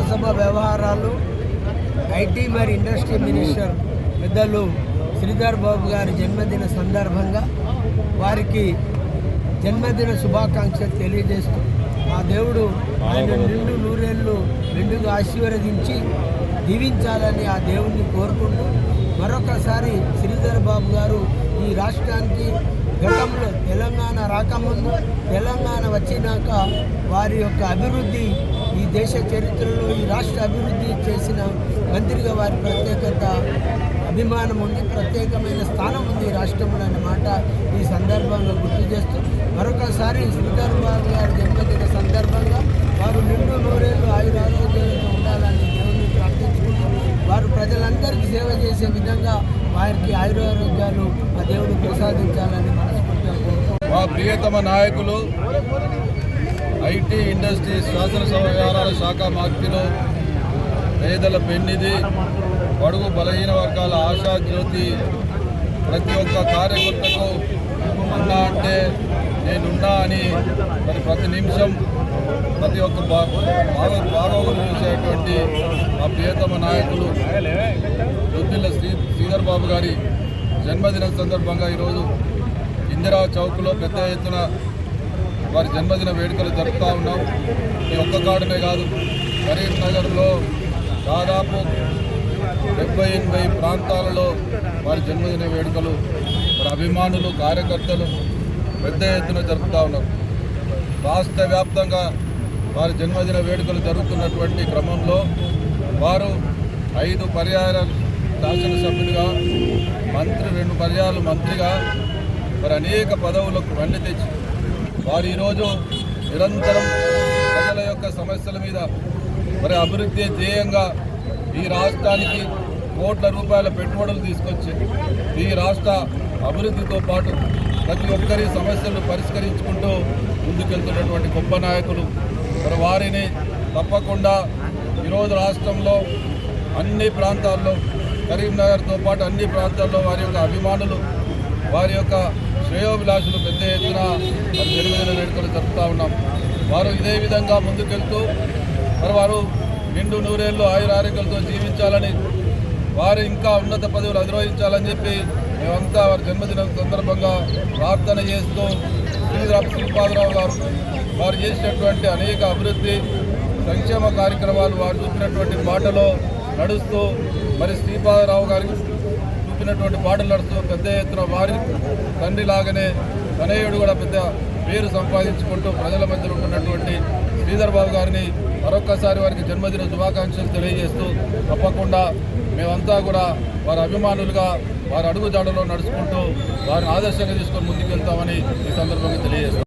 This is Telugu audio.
శాసనసభ వ్యవహారాలు ఐటీ మరి ఇండస్ట్రీ మినిస్టర్ పెద్దలు శ్రీధర్ బాబు గారి జన్మదిన సందర్భంగా వారికి జన్మదిన శుభాకాంక్షలు తెలియజేస్తూ ఆ దేవుడు ఆయన నిండు నూరేళ్ళు నిండుగా ఆశీర్వదించి దీవించాలని ఆ దేవుణ్ణి కోరుకుంటూ మరొకసారి శ్రీధర్ బాబు గారు ఈ రాష్ట్రానికి గతంలో తెలంగాణ రాకముందు తెలంగాణ వచ్చినాక వారి యొక్క అభివృద్ధి ఈ దేశ చరిత్రలో ఈ రాష్ట్ర అభివృద్ధి చేసిన మంత్రిగా వారి ప్రత్యేకత అభిమానం ఉంది, ప్రత్యేకమైన స్థానం ఉంది రాష్ట్రంలో అన్నమాట ఈ సందర్భంగా గుర్తు చేస్తూ మరొకసారి శ్రీధర్ బాబు గారి జన్మదిన సందర్భంగా వారు నిండు నూరేళ్ళు ఆయురారోగ్యాలతో ఉండాలని దేవుని ప్రార్థించుకుంటూ వారు ప్రజలందరికీ సేవ చేసే విధంగా వారికి ఆయురారోగ్యాలు ఆ దేవుడు ప్రసాదించాలని మనస్ఫూర్తిగా కోరుకుంటున్నాను. మా ప్రియతమ నాయకులు ఐటీ ఇండస్ట్రీ శాసనసభ వ్యవహారాల శాఖ మంత్రులు పేదల పెన్నిధి బడుగు బలహీన వర్గాల ఆశాజ్యోతి ప్రతి ఒక్క కార్యకర్తకు అన్నా అంటే నేనున్నా అని మరి ప్రతి నిమిషం ప్రతి ఒక్క బాగోగులు చూసేటువంటి మా ప్రియతమ నాయకులు దుద్దిల్ల శ్రీధర్ బాబు గారి జన్మదినం సందర్భంగా ఈరోజు ఇందిరా చౌక్లో పెద్ద ఎత్తున వారి జన్మదిన వేడుకలు జరుపుతూ ఉన్నాం. ఈ ఒక్క కాడనే కాదు, కరీంనగర్లో దాదాపు 70-80 ప్రాంతాలలో వారి జన్మదిన వేడుకలు వారి అభిమానులు కార్యకర్తలు పెద్ద ఎత్తున జరుపుతూ ఉన్నారు. రాష్ట్ర వ్యాప్తంగా వారి జన్మదిన వేడుకలు జరుగుతున్నటువంటి క్రమంలో వారు 5 పర్యాయ శాసనసభ్యులుగా 2 పర్యాయాలు మంత్రిగా మరి అనేక పదవులకు వన్నె తెచ్చి వారు ఈరోజు నిరంతరం ప్రజల యొక్క సమస్యల మీద మరి అభివృద్ధి ధ్యేయంగా ఈ రాష్ట్రానికి కోట్ల రూపాయల పెట్టుబడులు తీసుకొచ్చి ఈ రాష్ట్ర అభివృద్ధితో పాటు ప్రతి ఒక్కరి సమస్యలను పరిష్కరించుకుంటూ ముందుకెళ్తున్నటువంటి గొప్ప నాయకులు. మరి వారిని తప్పకుండా ఈరోజు రాష్ట్రంలో అన్ని ప్రాంతాల్లో కరీంనగర్తో పాటు అన్ని ప్రాంతాల్లో వారి యొక్క అభిమానులు వారి యొక్క శ్రేయోభిలాషులు పెద్ద ఎత్తున మరి జన్మదిన వేడుకలు జరుపుతూ ఉన్నాం. వారు ఇదే విధంగా ముందుకెళ్తూ మరి వారు నిండు నూరేళ్ళు ఆయురారోగ్యాలతో జీవించాలని వారు ఇంకా ఉన్నత పదవులు అధిరోహించాలని చెప్పి మేమంతా వారి జన్మదినం సందర్భంగా ప్రార్థన చేస్తూ శ్రీపాదరావు గారు వారు చేసినటువంటి అనేక అభివృద్ధి సంక్షేమ కార్యక్రమాలు వారు చూపినటువంటి బాటలో నడుస్తూ మరి శ్రీపాదరావు గారికి చూపినటువంటి బాటలు నడుస్తూ పెద్ద ఎత్తున వారి తండ్రిలాగానే తనయుడు కూడా పెద్ద పేరు సంపాదించుకుంటూ ప్రజల మధ్యలో ఉన్నటువంటి శ్రీధర్ బాబు గారిని మరొక్కసారి వారికి జన్మదిన శుభాకాంక్షలు తెలియజేస్తూ తప్పకుండా మేమంతా కూడా వారి అభిమానులుగా వారి అడుగుజాడలో నడుచుకుంటూ వారిని ఆదర్శంగా తీసుకొని ముందుకెళ్తామని ఈ సందర్భంగా తెలియజేస్తాం.